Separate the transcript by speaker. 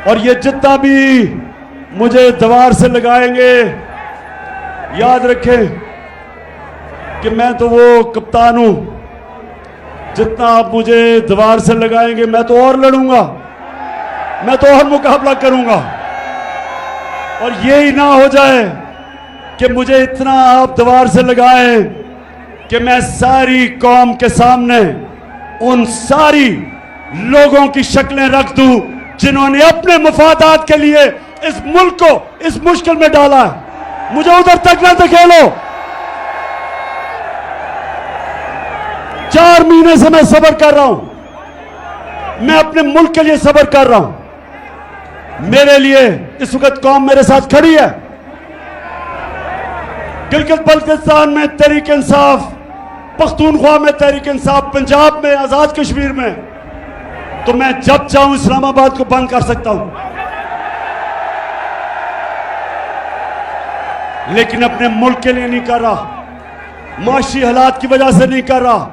Speaker 1: और ये जितना भी मुझे दीवार से लगाएंगे, याद रखें कि मैं तो वो कप्तान हूं। जितना आप मुझे दीवार से लगाएंगे मैं तो और लड़ूंगा, मैं तो और मुकाबला करूंगा। और यही ना हो जाए कि मुझे इतना आप दीवार से लगाएं कि मैं सारी कौम के सामने उन सारी लोगों की शक्लें रख दूं जिन्होंने अपने मफादात के लिए इस मुल्क को इस मुश्किल में डाला है। मुझे उधर तक ना धकेलो। 4 महीने से मैं सब्र कर रहा हूं, मैं अपने मुल्क के लिए सब्र कर रहा हूं। मेरे लिए इस वक्त कौम मेरे साथ खड़ी है। गिलगित बल्तिस्तान में तहरीक इंसाफ, पख्तूनख्वा में तहरीक इंसाफ, पंजाब में, आजाद कश्मीर में, तो मैं जब चाहूं इस्लामाबाद को बंद कर सकता हूं, लेकिन अपने मुल्क के लिए नहीं कर रहा, माशी हालात की वजह से नहीं कर रहा।